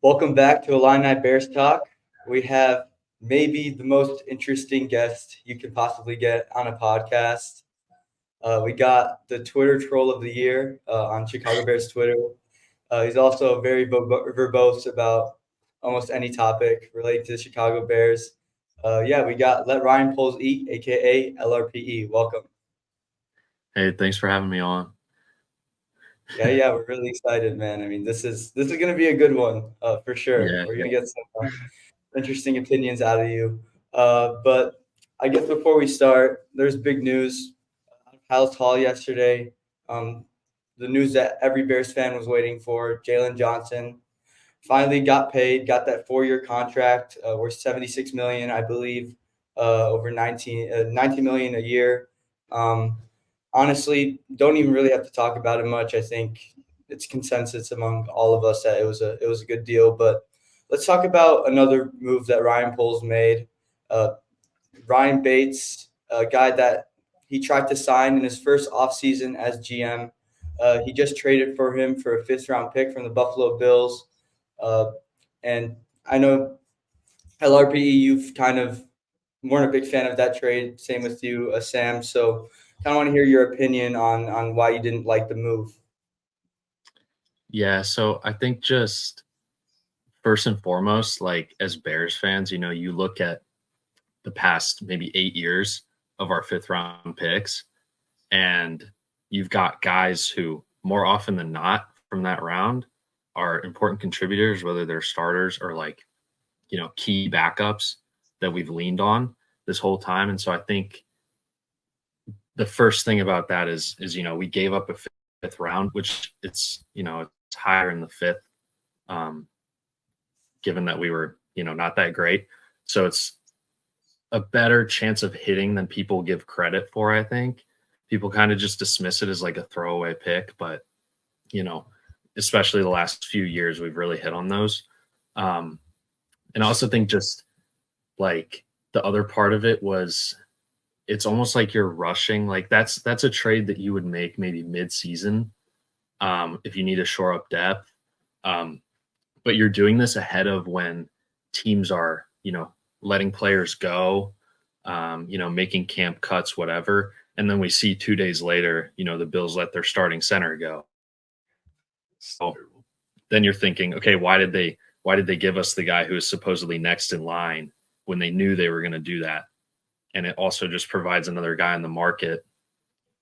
Welcome back to Illini Bears Talk. We have maybe the most interesting guest you can possibly get on a podcast. We got the Twitter troll of the year on Chicago Bears Twitter. He's also very verbose about almost any topic relating to the Chicago Bears. Yeah, we got Let Ryan Poles Eat, aka LRPE. Welcome. Hey, thanks for having me on. Yeah, we're really excited, man. I mean, this is gonna be a good one for sure. Yeah, We're gonna get some interesting opinions out of you. But I guess before we start, there's big news out of House Hall yesterday. Um, the news that every Bears fan was waiting for: Jalen Johnson finally got paid, got that 4-year contract worth 76 million, I believe, over 19 million a year. Um, Honestly, don't even really have to talk about it much. I think it's consensus among all of us that it was a good deal. But let's talk about another move that Ryan Poles made. Uh, Ryan Bates, a guy that he tried to sign in his first offseason as GM. He just traded for him for a fifth round pick from the Buffalo Bills. Uh, and I know LRPE, you've kind of weren't a big fan of that trade. Same with you, Sam. So, kind of want to hear your opinion on why you didn't like the move. yeah. So I think just first and foremost, like as Bears fans, you look at the past maybe 8 years of our fifth round picks, and you've got guys who more often than not from that round are important contributors, whether they're starters or like, key backups that we've leaned on this whole time. And so I think the first thing about that is we gave up a fifth round, which it's higher in the fifth, um, given that we were not that great. So it's a better chance of hitting than people give credit for. I think people kind of just dismiss it as like a throwaway pick, but you know, especially the last few years, we've really hit on those. Um, and I also think just like the other part of it was it's almost like you're rushing. Like that's a trade that you would make maybe mid-season, if you need to shore up depth. Um, but you're doing this ahead of when teams are, letting players go, making camp cuts, whatever. And then we see 2 days later, the Bills let their starting center go. So then you're thinking, okay, why did they give us the guy who is supposedly next in line when they knew they were going to do that? And it also just provides another guy in the market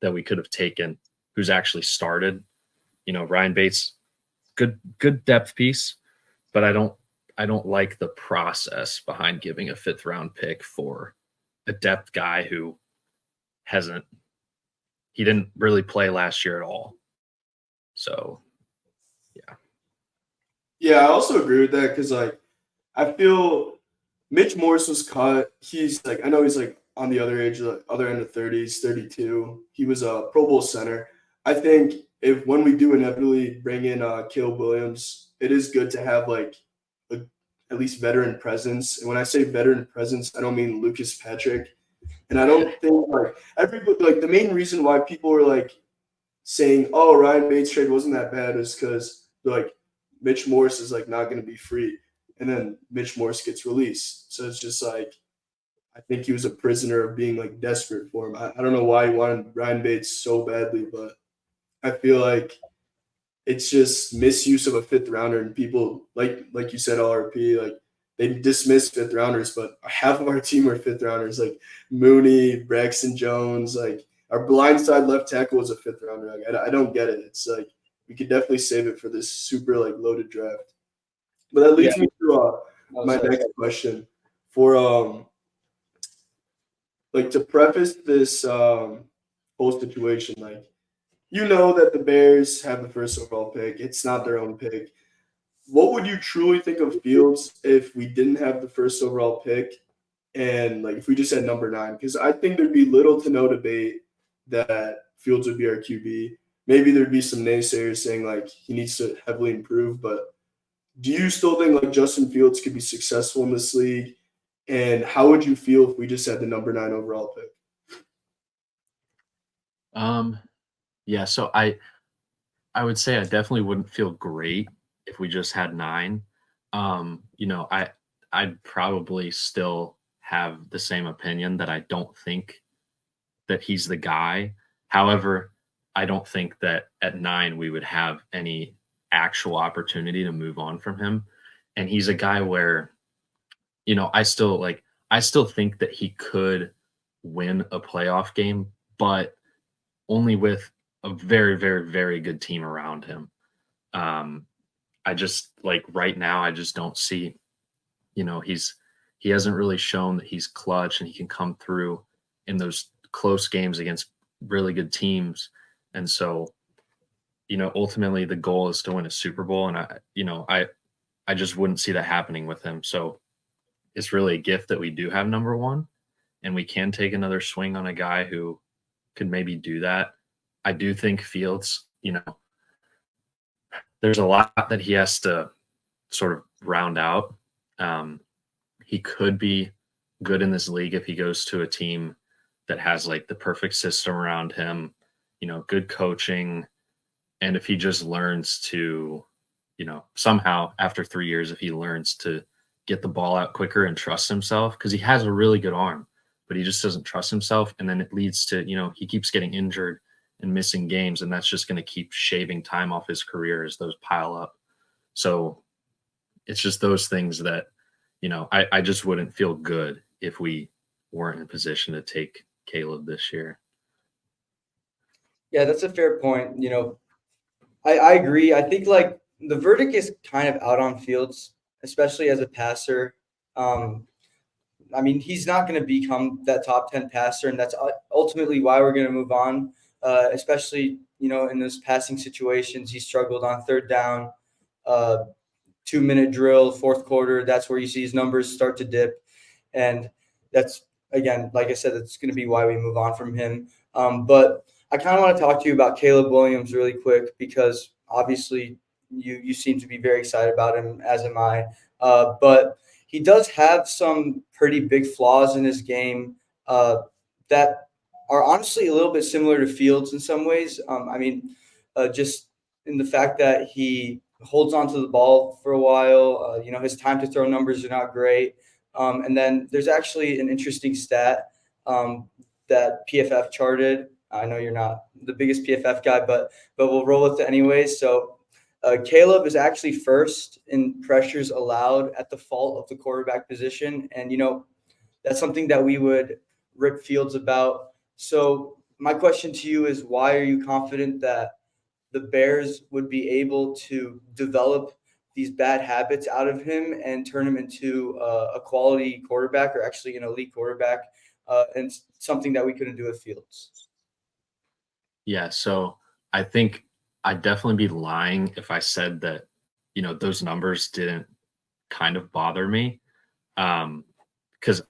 that we could have taken who's actually started. Ryan Bates, good depth piece, but I don't like the process behind giving a fifth round pick for a depth guy who hasn't he didn't really play last year at all. So yeah. Yeah, I also agree with that because I feel Mitch Morse was cut. He's like I know he's like on the other age, the other end of 30s, 32. He was a Pro Bowl center. I think if when we do inevitably bring in Caleb Williams, it is good to have like a, at least veteran presence. And when I say veteran presence, I don't mean Lucas Patrick. And I don't think like everybody like the main reason why people were like saying, "Oh, Ryan Bates trade wasn't that bad," is because like Mitch Morse is like not going to be free, and then Mitch Morse gets released. So it's just like I think he was a prisoner of being like desperate for him. I don't know why he wanted Ryan Bates so badly, but I feel like it's just misuse of a fifth rounder, and people like you said, LRP like they dismiss fifth rounders, but half of our team are fifth rounders, like Mooney, Braxton Jones, like our blindside left tackle was a fifth rounder. Like I don't get it. It's like we could definitely save it for this super like loaded draft. But that Yeah. leads me to Oh, my sorry. next question for like to preface this whole situation, like you know that the Bears have the first overall pick. It's not their own pick. What would you truly think of Fields if we didn't have the first overall pick and like if we just had number nine? Because I think there'd be little to no debate that Fields would be our QB. Maybe there'd be some naysayers saying like he needs to heavily improve, but do you still think like Justin Fields could be successful in this league? And how would you feel if we just had the number nine overall pick? Um, yeah, so I would say I definitely wouldn't feel great if we just had nine. I'd probably still have the same opinion that I don't think that he's the guy. However, I don't think that at 9 we would have any actual opportunity to move on from him. And he's a guy where, I still think that he could win a playoff game, but only with a very, very, very good team around him. Um, I just right now, I just don't see, he hasn't really shown that he's clutch and he can come through in those close games against really good teams. And so, ultimately the goal is to win a Super Bowl. And I just wouldn't see that happening with him. So it's really a gift that we do have number one and we can take another swing on a guy who could maybe do that. I do think Fields, there's a lot that he has to sort of round out. He could be good in this league if he goes to a team that has like the perfect system around him, good coaching. And if he just learns to, somehow after 3 years, if he learns to get the ball out quicker and trust himself, because he has a really good arm, but he just doesn't trust himself. And then it leads to, he keeps getting injured and missing games. And that's just going to keep shaving time off his career as those pile up. So it's just those things that, I just wouldn't feel good if we weren't in a position to take Caleb this year. Yeah, that's a fair point. I agree. I think like the verdict is kind of out on Fields, especially as a passer. Um, I mean, he's not going to become that top 10 passer, and that's ultimately why we're going to move on. Especially, in those passing situations, he struggled on third down, 2-minute drill, fourth quarter. That's where you see his numbers start to dip, and that's again, like I said, that's going to be why we move on from him. But I kind of want to talk to you about Caleb Williams really quick because obviously you seem to be very excited about him, as am I. But he does have some pretty big flaws in his game that are honestly a little bit similar to Fields in some ways. I mean, just in the fact that he holds onto the ball for a while. His time to throw numbers are not great. And then there's actually an interesting stat that PFF charted. I know you're not the biggest PFF guy, but we'll roll with it anyways. So Caleb is actually first in pressures allowed at the fault of the quarterback position. And, that's something that we would rip Fields about. So my question to you is, why are you confident that the Bears would be able to develop these bad habits out of him and turn him into a quality quarterback, or actually an elite quarterback, and something that we couldn't do with Fields? Yeah. So I think I'd definitely be lying if I said that, those numbers didn't kind of bother me. Because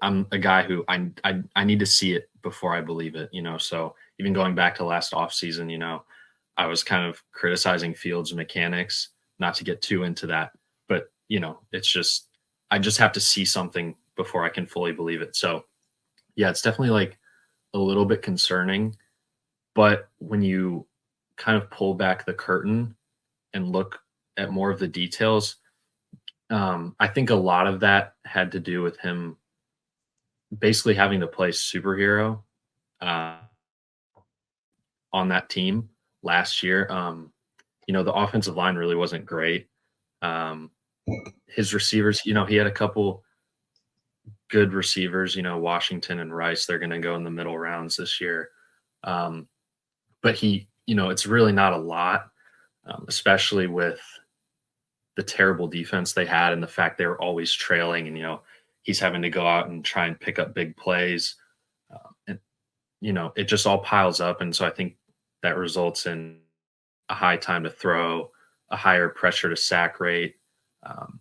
I'm a guy who I need to see it before I believe it, So even going back to last offseason, I was kind of criticizing Fields' mechanics, not to get too into that, but it's just I just have to see something before I can fully believe it. So yeah, it's definitely like a little bit concerning, but when you kind of pull back the curtain and look at more of the details, I think a lot of that had to do with him basically having to play superhero uh, on that team last year. The offensive line really wasn't great. Um, his receivers, he had a couple good receivers, Washington and Rice, they're going to go in the middle rounds this year. But it's really not a lot, especially with the terrible defense they had and the fact they were always trailing and, he's having to go out and try and pick up big plays. And, it just all piles up. And so I think that results in a high time to throw, a higher pressure to sack rate, um,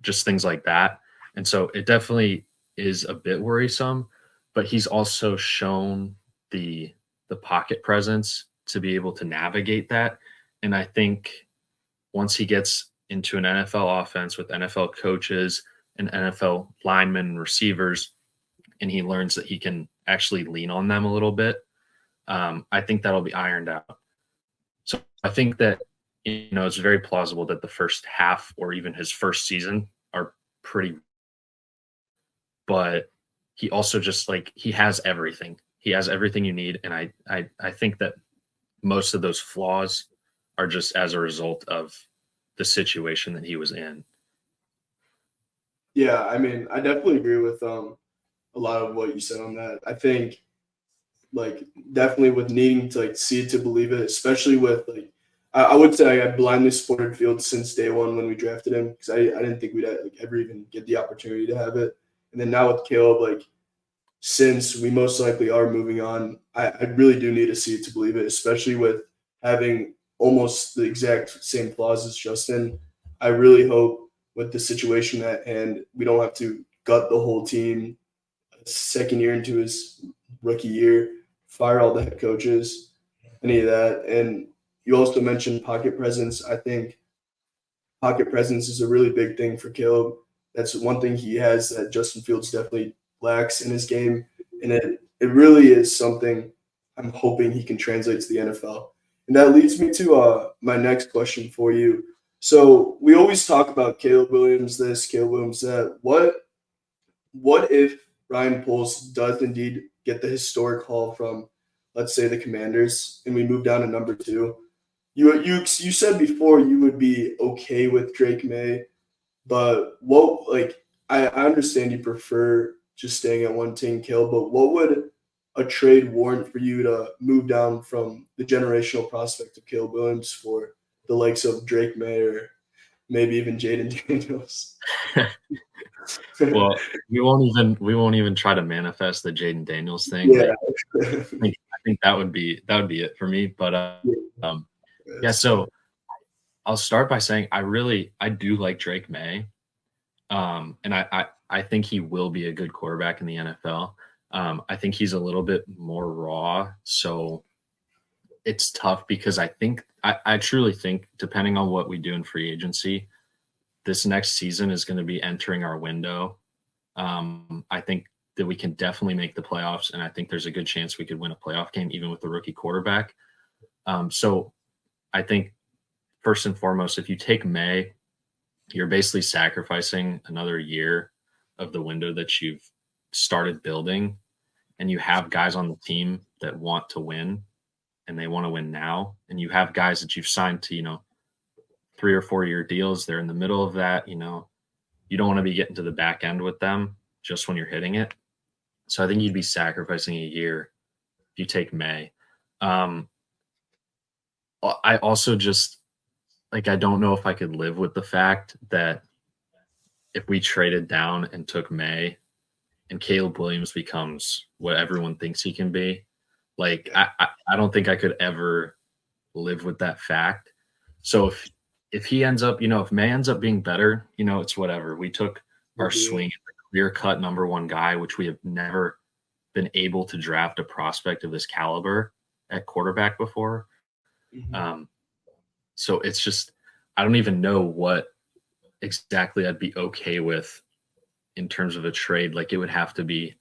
just things like that. And so it definitely is a bit worrisome, but he's also shown the pocket presence to be able to navigate that. And I think once he gets into an NFL offense with NFL coaches and NFL linemen and receivers, and he learns that he can actually lean on them a little bit, I think that'll be ironed out. So I think that it's very plausible that the first half or even his first season are pretty, but he also just like he has everything. He has everything you need, and I think that most of those flaws are just as a result of the situation that he was in. Yeah, I mean, I definitely agree with a lot of what you said on that. I think like definitely with needing to like see it to believe it, especially with like I would say I blindly supported Fields since day one when we drafted him because I didn't think we'd like, ever even get the opportunity to have it. And then now with Caleb, like since we most likely are moving on, I really do need to see it to believe it, especially with having almost the exact same flaws as Justin. I really hope with the situation at hand, we don't have to gut the whole team second year into his rookie year, fire all the head coaches, any of that. And you also mentioned pocket presence. I think pocket presence is a really big thing for Caleb. That's one thing he has that Justin Fields definitely lacks in his game. And it really is something I'm hoping he can translate to the NFL. And that leads me to my next question for you. So we always talk about Caleb Williams this, Caleb Williams that. What if Ryan Poles does indeed get the historic haul from, let's say, the Commanders, and we move down to number 2? You said before you would be okay with Drake May, but what like I understand you prefer just staying at one team kill, but what would a trade warrant for you to move down from the generational prospect of Caleb Williams for the likes of Drake May or maybe even Jaden Daniels? Well, we won't even try to manifest the Jaden Daniels thing. Yeah. I think that would be it for me. But yeah, so I'll start by saying I do like Drake May. And I think he will be a good quarterback in the NFL. I think he's a little bit more raw, so it's tough because I truly think depending on what we do in free agency, this next season is going to be entering our window. I think that we can definitely make the playoffs, and I think there's a good chance we could win a playoff game even with the rookie quarterback. So I think first and foremost, if you take May, you're basically sacrificing another year of the window that you've started building, and you have guys on the team that want to win and they want to win now. And you have guys that you've signed to, 3 or 4 year deals. They're in the middle of that, you don't want to be getting to the back end with them just when you're hitting it. So I think you'd be sacrificing a year if you take May. I also just I don't know if I could live with the fact that if we traded down and took May and Caleb Williams becomes what everyone thinks he can be, I don't think I could ever live with that fact. So if he ends up, if May ends up being better, it's whatever. We took our swing at the clear-cut number 1 guy, which we have never been able to draft a prospect of this caliber at quarterback before. Mm-hmm. So it's just, I don't even know what exactly I'd be okay with in terms of a trade. It would have to be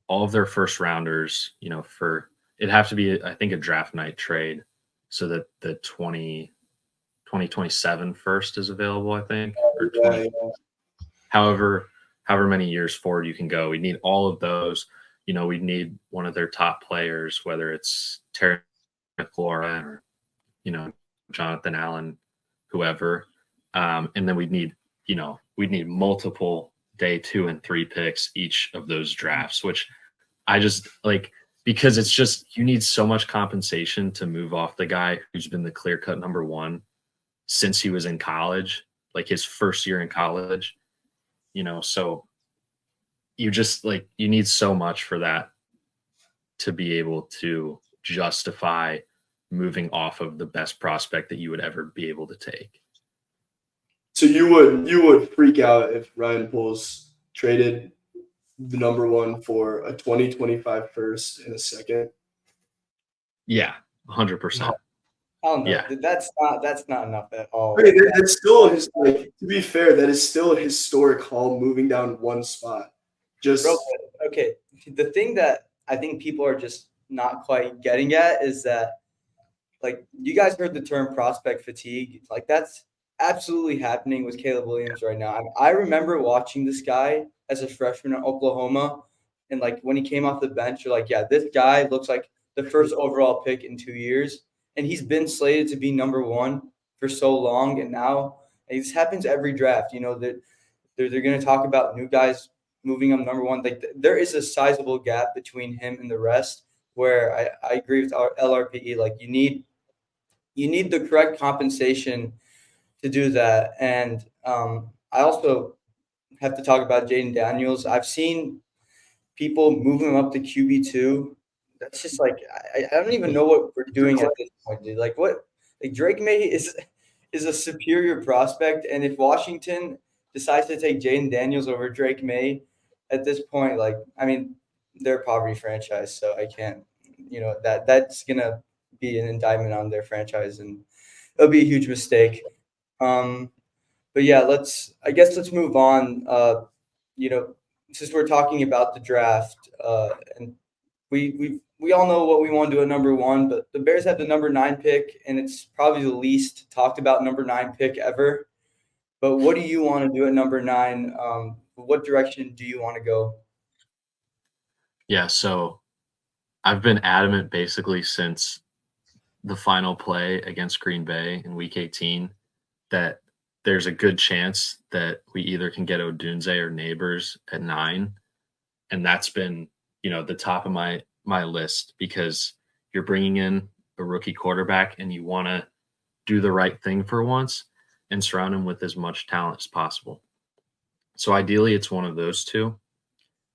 all of their first rounders, it'd have to be, I think, a draft night trade so that the 2027 first is available, I think, or 20, however many years forward you can go. We need all of those. We'd need one of their top players, whether it's Terry McLaurin or, Jonathan Allen, whoever. And then we'd need multiple day 2 and 3 picks each of those drafts, which I just because it's just, you need so much compensation to move off the guy who's been the clear-cut number 1 since he was in college, his first year in college, so you just you need so much for that to be able to justify moving off of the best prospect that you would ever be able to take. So you would freak out if Ryan Poles traded the number 1 for a 2025 first and a second? Yeah, 100%. I don't know. Yeah. That's not enough at all. Okay, that's still to be fair, that is still a historic haul moving down 1 spot. Okay. The thing that I think people are just not quite getting at is that like you guys heard the term prospect fatigue. Like that's absolutely happening with Caleb Williams right now. I remember watching this guy as a freshman at Oklahoma, and like when he came off the bench, you're like, yeah, this guy looks like the first overall pick in 2 years, and he's been slated to be number one for so long, and now this happens every draft. You know that they're going to talk about new guys moving up number one. Like there is a sizable gap between him and the rest. Where I agree with our LRPE. Like you need the correct compensation to do that. And I also have to talk about Jaden Daniels. I've seen people move him up to QB2. That's just like I don't even know what we're doing at this point, dude. Like what? Like Drake May is a superior prospect, and if Washington decides to take Jaden Daniels over Drake May at this point, like I mean, they're a poverty franchise, so I can't. You know that's gonna be an indictment on their franchise, and it'll be a huge mistake. Um, but yeah, let's move on. You know, since we're talking about the draft, and we all know what we want to do at number one, but the Bears have the number 9 pick, and it's probably the least talked about number 9 pick ever. But what do you want to do at number 9? What direction do you want to go? Yeah, so I've been adamant basically since the final play against Green Bay in Week 18 that there's a good chance that we either can get Odunze or Neighbors at 9, and that's been the top of my list because you're bringing in a rookie quarterback and you want to do the right thing for once and surround him with as much talent as possible. So ideally, it's one of those two.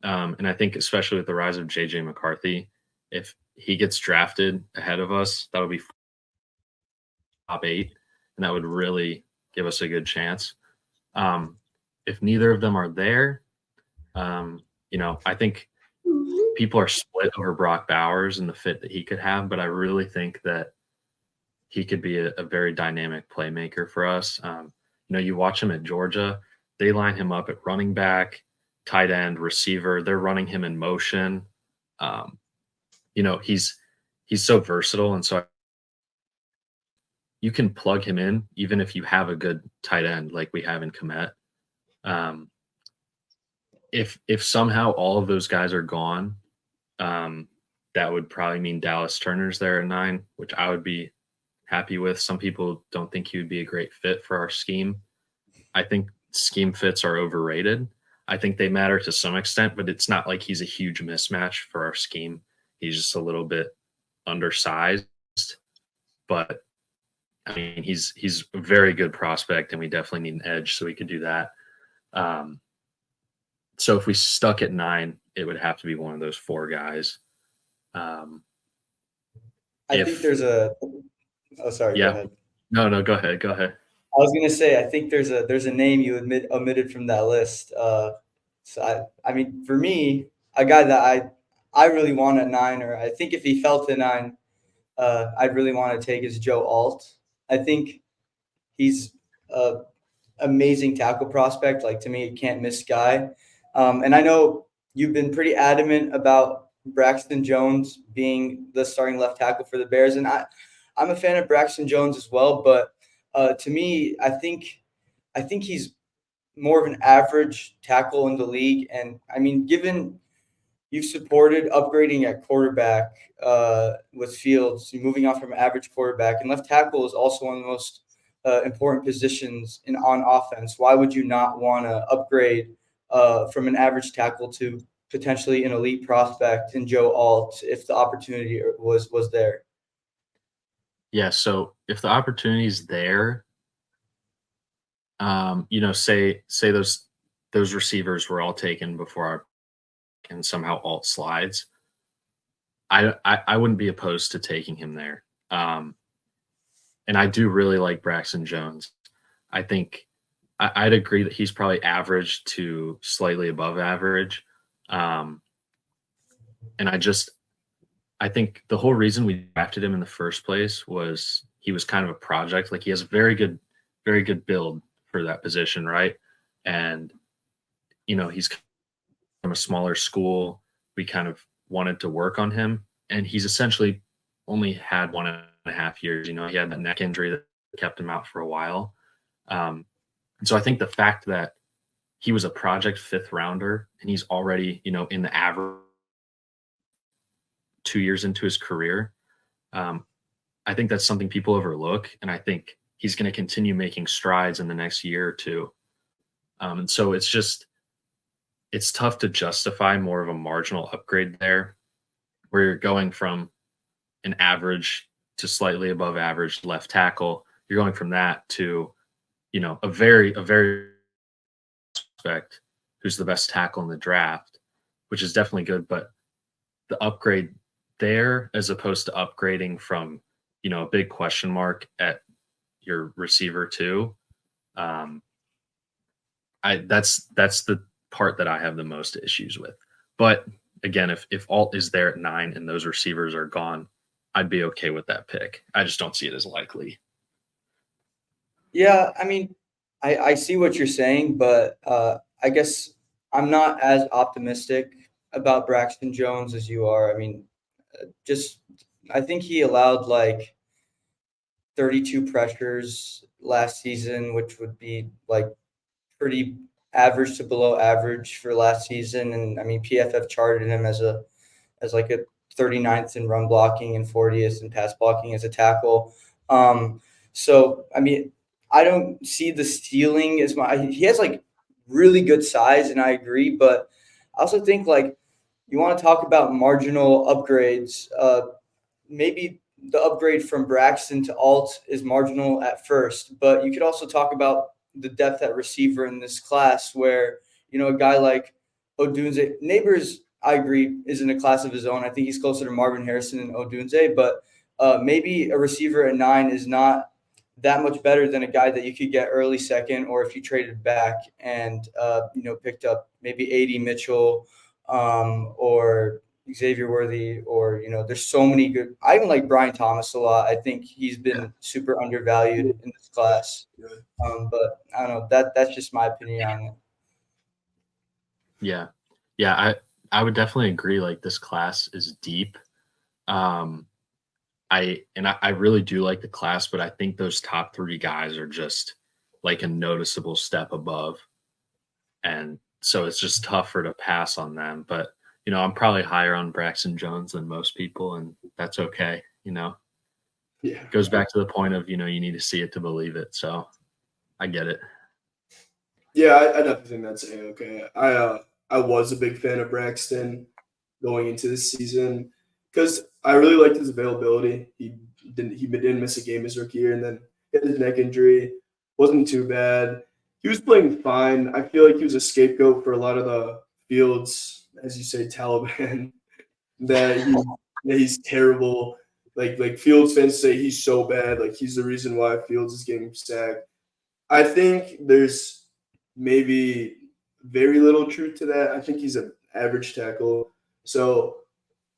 And I think especially with the rise of JJ McCarthy, if he gets drafted ahead of us, that would be top 8, and that would really give us a good chance. If neither of them are there, I think people are split over Brock Bowers and the fit that he could have, but I really think that he could be a very dynamic playmaker for us. You watch him at Georgia, they line him up at running back, tight end, receiver. They're running him in motion. He's so versatile, and so you can plug him in even if you have a good tight end like we have in Komet. If somehow all of those guys are gone, that would probably mean Dallas Turner's there at 9, which I would be happy with. Some people don't think he would be a great fit for our scheme. I think scheme fits are overrated. I think they matter to some extent, but it's not like he's a huge mismatch for our scheme. He's just a little bit undersized, but I mean, he's a very good prospect, and we definitely need an edge, so we could do that. So if we stuck at 9, it would have to be one of those 4 guys. I think there's a. Oh, sorry. Yeah. Go ahead. No, go ahead. I was gonna say I think there's a name you omitted from that list. So I mean, for me, a guy that I really want at 9, or I think if he fell to 9, I'd really want to take is Joe Alt. I think he's a amazing tackle prospect. Like to me, can't miss guy. And I know you've been pretty adamant about Braxton Jones being the starting left tackle for the Bears, and I'm a fan of Braxton Jones as well. But to me, I think he's more of an average tackle in the league. And I mean, given you've supported upgrading at quarterback with Fields, moving on from average quarterback, and left tackle is also one of the most important positions on offense. Why would you not want to upgrade from an average tackle to potentially an elite prospect in Joe Alt if the opportunity was there? Yeah, so if the opportunity is there, say those receivers were all taken before our and somehow Alt slides, I wouldn't be opposed to taking him there. And I do really like Braxton Jones. I think I'd agree that he's probably average to slightly above average. And I think the whole reason we drafted him in the first place was he was kind of a project. Like he has a very good build for that position, right? And he's from a smaller school. We kind of wanted to work on him, and he's essentially only had 1.5 2.5 years. You know, he had that neck injury that kept him out for a while. And so I think the fact that he was a project 5th rounder and he's already, you know, in the average 2 years into his career, I think that's something people overlook. And I think he's going to continue making strides in the next year or two. And so it's tough to justify more of a marginal upgrade there, where you're going from an average to slightly above average left tackle. You're going from that to, you know, a very prospect who's the best tackle in the draft, which is definitely good. But the upgrade there, as opposed to upgrading from, you know, a big question mark at your receiver too, that's the part that I have the most issues with. But again, if Alt is there at 9 and those receivers are gone, I'd be okay with that pick. I just don't see it as likely. Yeah, I mean, I see what you're saying, but I guess I'm not as optimistic about Braxton Jones as you are. I mean, just I think he allowed like 32 pressures last season, which would be like pretty average to below average for last season. And I mean, PFF charted him as like a 39th in run blocking and 40th in pass blocking as a tackle. So I mean, I don't see the ceiling as my. He has like really good size, and I agree. But I also think like you want to talk about marginal upgrades. Maybe the upgrade from Braxton to Alt is marginal at first, but you could also talk about the depth at receiver in this class, where a guy like Odunze Neighbors, I agree, is in a class of his own. I think he's closer to Marvin Harrison and Odunze, but maybe a receiver at 9 is not that much better than a guy that you could get early second, or if you traded back and picked up maybe A.D. Mitchell or Xavier Worthy, or there's so many good. I even like Brian Thomas a lot. I think he's been super undervalued in this class. But I don't know. That's just my opinion on it. Yeah. I would definitely agree. Like, this class is deep. I really do like the class, but I think those top 3 guys are just like a noticeable step above, and so it's just tougher to pass on them. But I'm probably higher on Braxton Jones than most people, and that's okay. Yeah, It goes back to the point of you need to see it to believe it. So I get it. Yeah, I definitely think that's okay. I was a big fan of Braxton going into this season because I really liked his availability. He didn't miss a game his rookie year, and then he had his neck injury. Wasn't too bad. He was playing fine. I feel like he was a scapegoat for a lot of the Fields, as you say, Taliban, that he's terrible. Like Fields fans say he's so bad. Like, he's the reason why Fields is getting sacked. I think there's maybe very little truth to that. I think he's an average tackle. So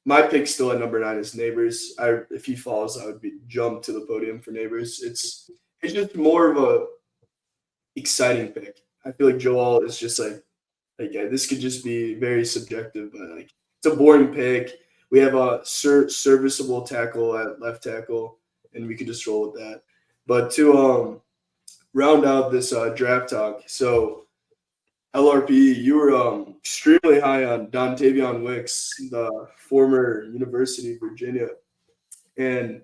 my pick still at number 9 is Neighbors. If he falls, I would jump to the podium for Neighbors. It's just more of a exciting pick. I feel like Joel is just like yeah, this could just be very subjective, but like it's a boring pick. We have a serviceable tackle at left tackle, and we could just roll with that. But to round out this draft talk, so LRP, you were extremely high on Dontavion Wicks, the former University of Virginia, and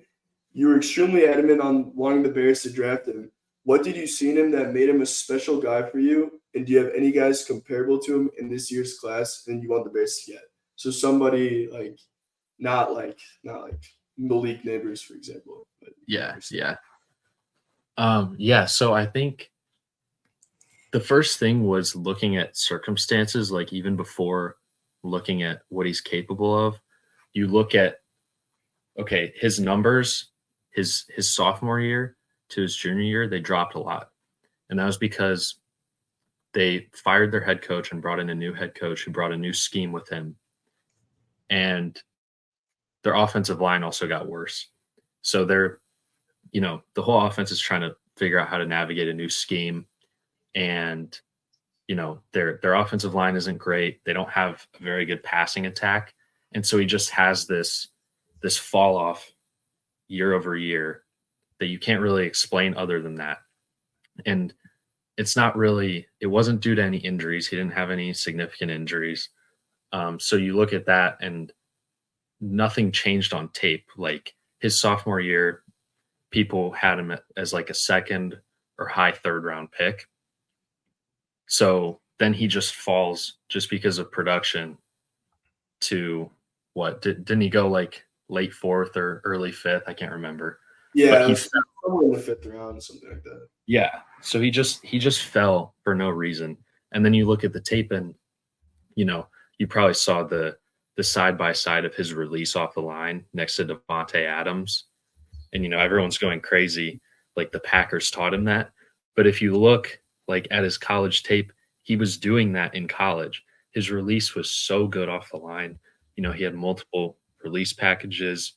you were extremely adamant on wanting the Bears to draft him. What did you see in him that made him a special guy for you? And do you have any guys comparable to him in this year's class and you want the Bears to get? So somebody like not like Malik Neighbors, for example. But Yeah. So I think the first thing was looking at circumstances, like even before looking at what he's capable of. You look at, okay, his numbers, his sophomore year to his junior year, they dropped a lot. And that was because they fired their head coach and brought in a new head coach who brought a new scheme with him. And their offensive line also got worse. So they're, the whole offense is trying to figure out how to navigate a new scheme. And, their offensive line isn't great. They don't have a very good passing attack. And so he just has this fall off year over year that you can't really explain other than that. And it's not really, it wasn't due to any injuries. He didn't have any significant injuries. So you look at that and nothing changed on tape. Like his sophomore year, people had him as like a second or high third round pick. So then he just falls just because of production to what? Didn't he go like late fourth or early fifth? I can't remember. Yeah, But he somewhere in the 5th round, something like that. Yeah. So he just fell for no reason. And then you look at the tape and you probably saw the side by side of his release off the line next to Devontae Adams. And everyone's going crazy like the Packers taught him that. But if you look like at his college tape, he was doing that in college. His release was so good off the line. He had multiple release packages.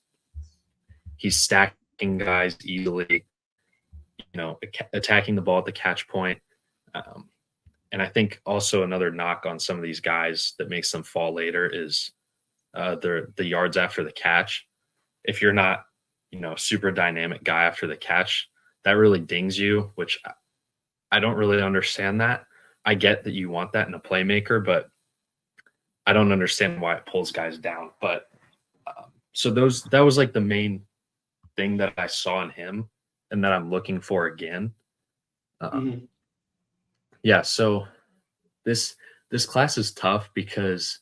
He's stacking guys easily, attacking the ball at the catch point. And I think also another knock on some of these guys that makes them fall later is the yards after the catch. If you're not, super dynamic guy after the catch, that really dings you, which I don't really understand that. I get that you want that in a playmaker, but I don't understand why it pulls guys down. But so that was like the main thing that I saw in him and that I'm looking for again. Yeah, so this class is tough because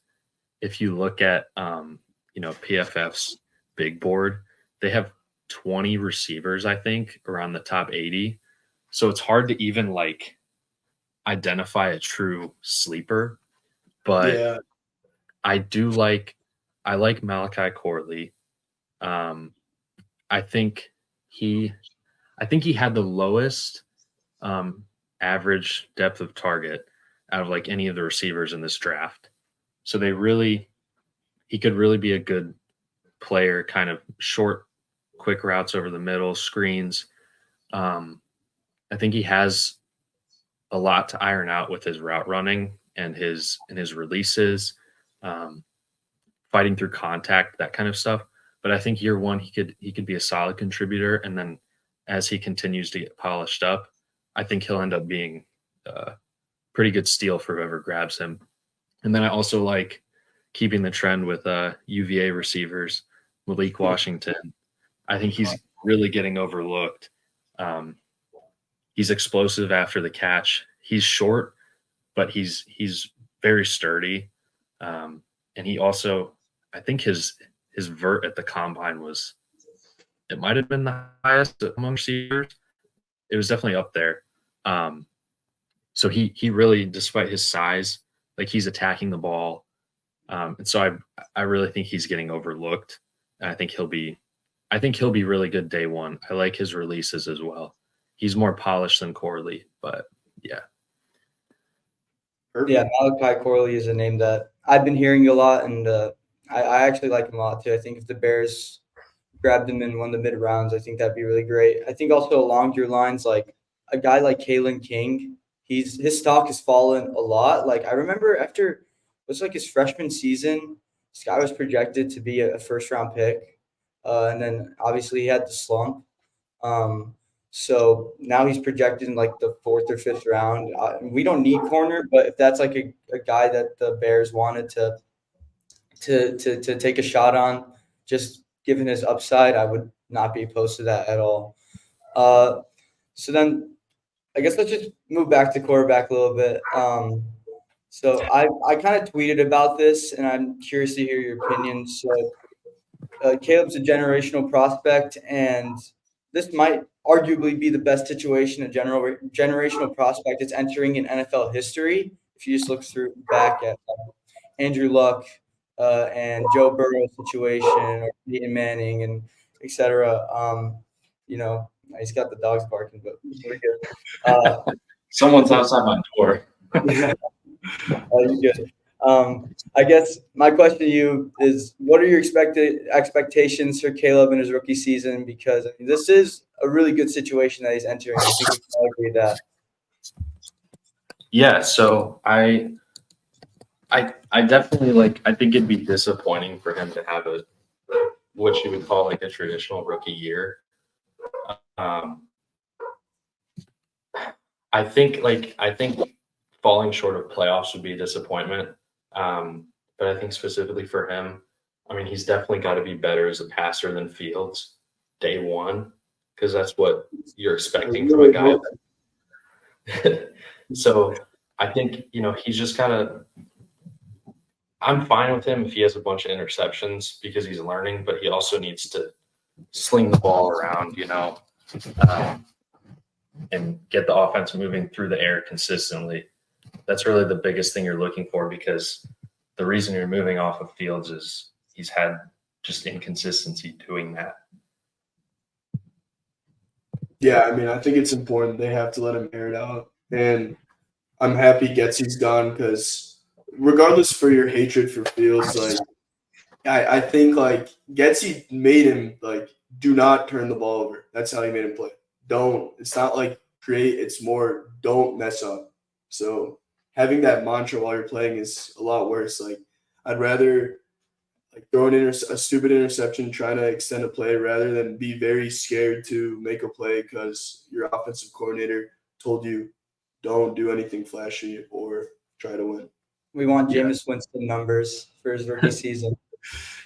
if you look at PFF's big board, they have 20 receivers, I think, around the top 80. So it's hard to even like identify a true sleeper. But Yeah. I like Malachi Corley. I think he had the lowest average depth of target out of like any of the receivers in this draft. So he could really be a good player, kind of short, quick routes over the middle, screens. I think he has a lot to iron out with his route running and his releases, fighting through contact, that kind of stuff. But I think year one he could be a solid contributor, and then as he continues to get polished up, I think he'll end up being a pretty good steal for whoever grabs him. And then I also like keeping the trend with UVA receivers, Malik Washington. I think he's really getting overlooked. He's explosive after the catch. He's short, but he's very sturdy. And he also, I think his vert at the combine it might have been the highest among receivers. It was definitely up there. So he really, despite his size, like he's attacking the ball. And so I really think he's getting overlooked. And I think he'll be really good day one. I like his releases as well. He's more polished than Corley, but yeah. Yeah, Malachi Corley is a name that I've been hearing a lot, and I actually like him a lot too. I think if the Bears grabbed him in one of the mid rounds, I think that'd be really great. I think also along your lines, like a guy like Kalen King, his stock has fallen a lot. Like I remember after it was like his freshman season, this guy was projected to be a first round pick, and then obviously he had the slump. So now he's projected in like the 4th or 5th round. We don't need corner, but if that's like a guy that the Bears wanted to take a shot on, just given his upside, I would not be opposed to that at all. So then I guess let's just move back to quarterback a little bit. So I kind of tweeted about this, and I'm curious to hear your opinion. So Caleb's a generational prospect, and this might arguably be the best situation a generational prospect is entering in NFL history. If you just look back at Andrew Luck and Joe Burrow's situation, or Peyton Manning, and etc. He's got the dogs barking, but we're good. Someone's outside my door. You're good. I guess my question to you is, what are your expectations for Caleb in his rookie season? Because this is a really good situation that he's entering. I think we can all agree that. Yeah, so I definitely I think it'd be disappointing for him to have a what you would call like a traditional rookie year. Um, I think falling short of playoffs would be a disappointment. But I think specifically for him, I mean, he's definitely got to be better as a passer than Fields day one, because that's what you're expecting from a guy. So I think, he's just kind of, I'm fine with him if he has a bunch of interceptions because he's learning, but he also needs to sling the ball around, and get the offense moving through the air consistently. That's really the biggest thing you're looking for, because the reason you're moving off of Fields is he's had just inconsistency doing that. Yeah, I mean, I think it's important. They have to let him air it out. And I'm happy Getsy's gone, because regardless for your hatred for Fields, like I think like Getsy made him like, do not turn the ball over. That's how he made him play. It's not like create, it's more don't mess up. So having that mantra while you're playing is a lot worse. Like I'd rather like throw a stupid interception trying to extend a play rather than be very scared to make a play because your offensive coordinator told you don't do anything flashy or try to win. We want Jameis Winston numbers for his rookie season.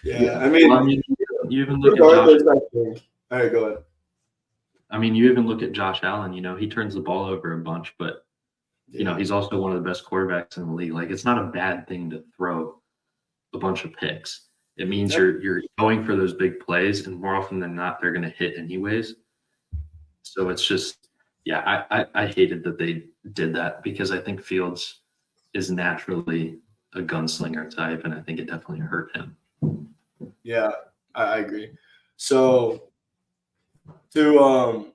Yeah, I mean, you even look at Josh. I think. All right, go ahead. I mean, you even look at Josh Allen. He turns the ball over a bunch, but he's also one of the best quarterbacks in the league. Like, it's not a bad thing to throw a bunch of picks. It means you're going for those big plays, and more often than not, they're going to hit anyways. So it's just, I hated that they did that, because I think Fields is naturally a gunslinger type, and I think it definitely hurt him. Yeah, I agree. So to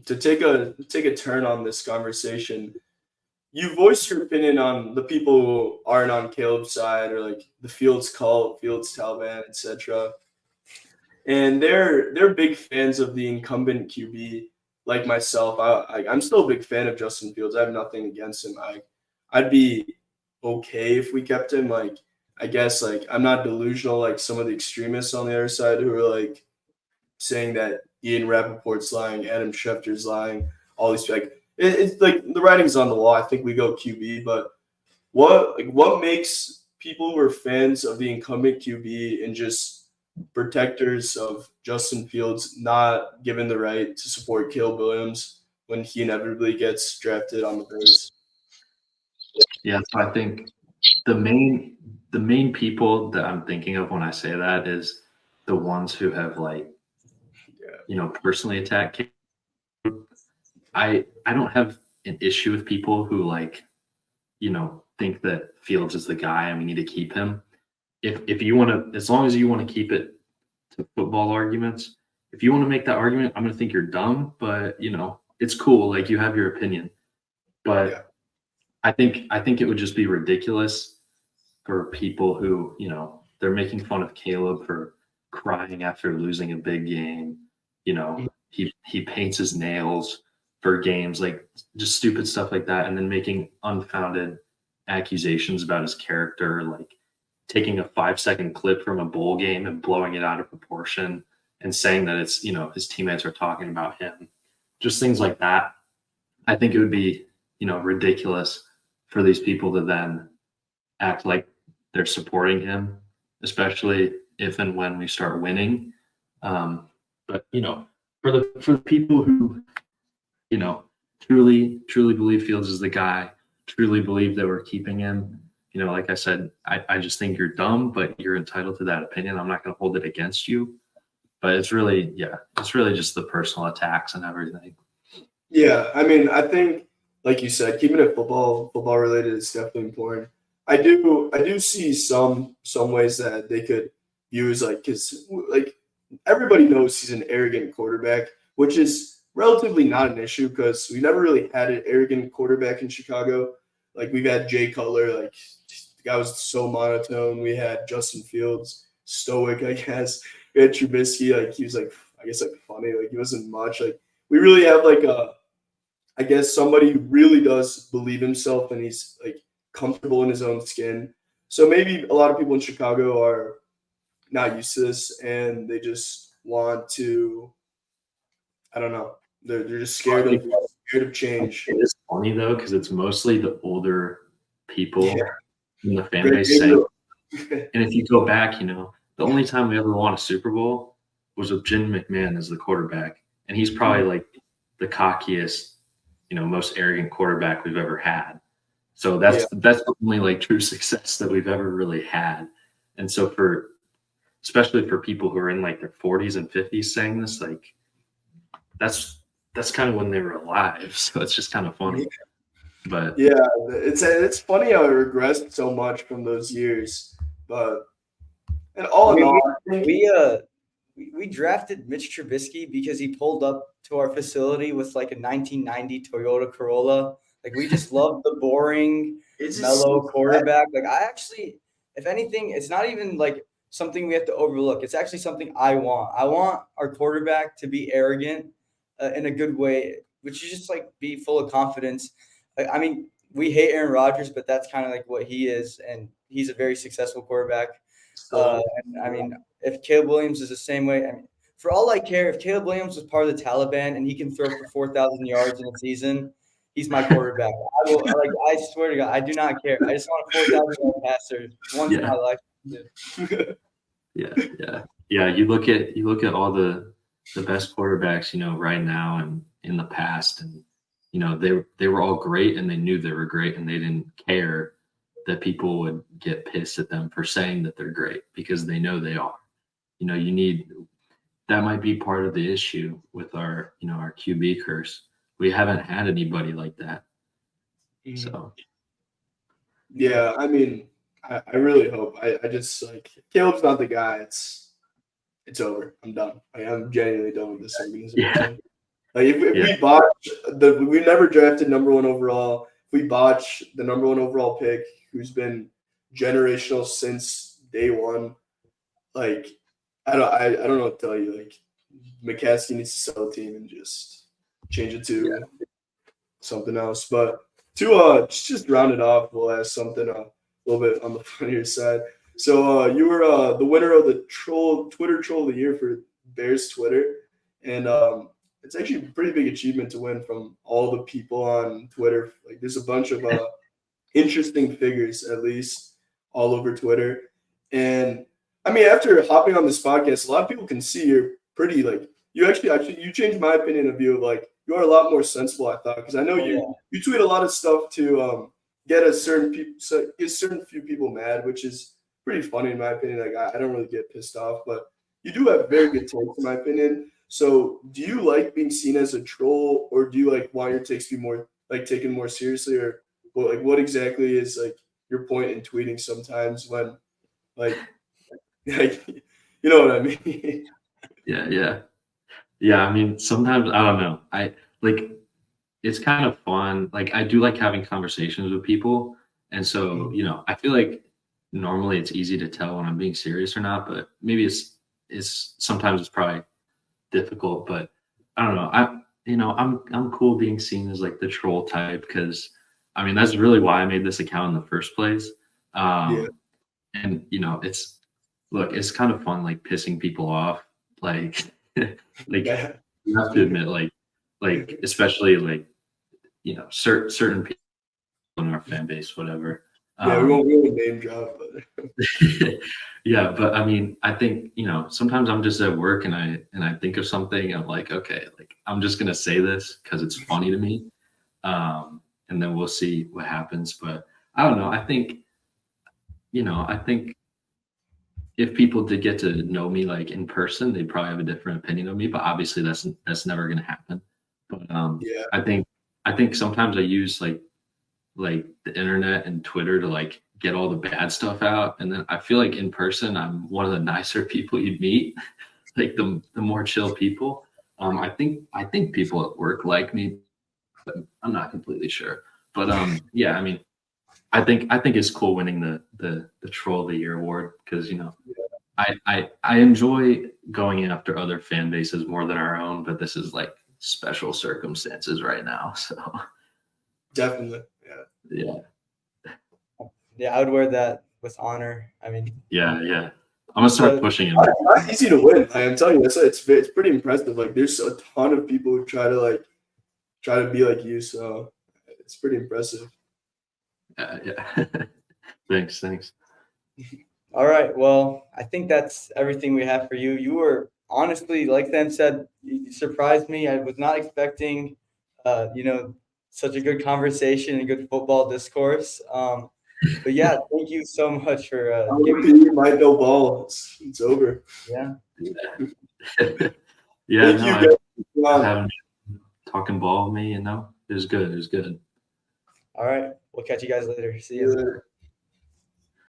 take a turn on this conversation, you voiced your opinion on the people who aren't on Caleb's side, or like the Fields cult, Fields Taliban, etc. And they're big fans of the incumbent QB, like myself. I'm still a big fan of Justin Fields. I have nothing against him. I'd be okay if we kept him. Like, I guess like I'm not delusional like some of the extremists on the other side who are like saying that Ian Rappaport's lying, Adam Schefter's lying, all these like it's like the writing's on the wall. I think we go QB, but what makes people who are fans of the incumbent QB and just protectors of Justin Fields not given the right to support Caleb Williams when he inevitably gets drafted on the Bears? Yeah, so I think the main people that I'm thinking of when I say that is the ones who have personally attacked Caleb. I don't have an issue with people who think that Fields is the guy and we need to keep him. If you want to, as long as you want to keep it to football arguments, if you want to make that argument, I'm going to think you're dumb, but it's cool. Like, you have your opinion, but I think it would just be ridiculous for people who, they're making fun of Caleb for crying after losing a big game. He paints his nails for games, like just stupid stuff like that, and then making unfounded accusations about his character, like taking a 5-second clip from a bowl game and blowing it out of proportion and saying that it's, his teammates are talking about him. Just things like that. I think it would be, ridiculous for these people to then act like they're supporting him, especially if and when we start winning. But for the people who, truly believe Fields is the guy, truly believe that we're keeping him, like I said, I just think you're dumb, but you're entitled to that opinion. I'm not going to hold it against you. But it's really just the personal attacks and everything. Yeah, I mean, I think, like you said, keeping it football related is definitely important. I do see some ways that they could use, like, because like everybody knows he's an arrogant quarterback, which is relatively not an issue because we never really had an arrogant quarterback in Chicago. Like, we've had Jay Cutler, like the guy was so monotone. We had Justin Fields, stoic, I guess. We had Trubisky, like he was like, I guess, like funny, like he wasn't much. Like, we really have like I guess somebody who really does believe himself and he's like comfortable in his own skin. So maybe a lot of people in Chicago are not used to this, and they just want to. I don't know. They're just scared of change. It is funny though, because it's mostly the older people Yeah. in the fan Greg base saying. Gabriel. And if you go back, the only time we ever won a Super Bowl was with Jim McMahon as the quarterback, and he's probably like the cockiest, most arrogant quarterback we've ever had. So that's the only like true success that we've ever really had. And so especially for people who are in like their 40s and 50s saying this, like that's kind of when they were alive. So it's just kind of funny. But yeah, it's funny how it regressed so much from those years. But and all in all, I think we drafted Mitch Trubisky because he pulled up to our facility with like a 1990 Toyota Corolla. Like we just love the boring, mellow quarterback. Like I actually, if anything, it's not even like something we have to overlook. It's actually something I want. I want our quarterback to be arrogant in a good way, which is just like be full of confidence. Like, I mean, we hate Aaron Rodgers, but that's kind of like what he is, and he's a very successful quarterback. And I mean, if Caleb Williams is the same way, I mean, for all I care, if Caleb Williams was part of the Taliban and he can throw for 4,000 yards in a season, he's my quarterback. I swear to God, I do not care. I just want a 4,000 yard passer once in my life. Yeah. You look at all the best quarterbacks, right now and in the past, and they were all great, and they knew they were great, and they didn't care that people would get pissed at them for saying that they're great because they know they are. That might be part of the issue with our QB curse. We haven't had anybody like that. So yeah, I mean, I really hope. I just like Caleb's not the guy. It's over. I'm done. I'm genuinely done with this organization. Yeah. Like if we botch we never drafted number 1 overall. If we botch the number 1 overall pick, who's been generational since day one, like I don't know what to tell you. Like McCaskey needs to sell the team and just change it to something else. But to just round it off, we'll ask something a little bit on the funnier side. So you were the winner of the Twitter Troll of the Year for Bears Twitter, and it's actually a pretty big achievement to win from all the people on Twitter. Like there's a bunch of interesting figures, at least, all over Twitter. And I mean, after hopping on this podcast, a lot of people can see you're pretty like you actually changed my opinion of you. Of like you are a lot more sensible, I thought, because I know you tweet a lot of stuff to get certain few people mad, which is pretty funny in my opinion. Like I don't really get pissed off, but you do have very good takes in my opinion. So do you like being seen as a troll, or do you like want your takes to be more like taken more seriously, or what exactly is like your point in tweeting sometimes when like you know what I mean? Yeah. I mean, sometimes I don't know. I like it's kind of fun. Like I do like having conversations with people, and so I feel like normally it's easy to tell when I'm being serious or not, but maybe it's sometimes it's probably difficult. But I don't know. I'm cool being seen as like the troll type because I mean that's really why I made this account in the first place. And it's kind of fun like pissing people off, like you have to admit like especially like certain people in our fan base, whatever. Yeah, we won't really name drop, but yeah, but I mean, I think sometimes I'm just at work and I think of something. I'm like, okay, like I'm just gonna say this because it's funny to me, and then we'll see what happens. But I don't know. I think if people did get to know me like in person, they'd probably have a different opinion of me. But obviously, that's never gonna happen. But I think sometimes I use like the internet and Twitter to like get all the bad stuff out, and then I feel like in person I'm one of the nicer people you'd meet, like the more chill people. I think people at work like me, but I'm not completely sure. But yeah, I mean, I think it's cool winning the Troll of the Year award because I enjoy going after other fan bases more than our own, but this is like special circumstances right now, so definitely, yeah, I would wear that with honor. I mean, yeah. gonna start So- pushing him. Not easy to win. Like, I'm telling you, it's pretty impressive. Like there's a ton of people who try to be like you, so it's pretty impressive. Yeah. Thanks. All right. Well, I think that's everything we have for you. You were honestly, like Sam said, you surprised me. I was not expecting, such a good conversation and good football discourse. But yeah, thank you so much for giving. You might know ball. It's over. Yeah. Yeah, Thank you no, guys. I haven't talking ball with me, it was good. All right. We'll catch you guys later. See you. Yeah.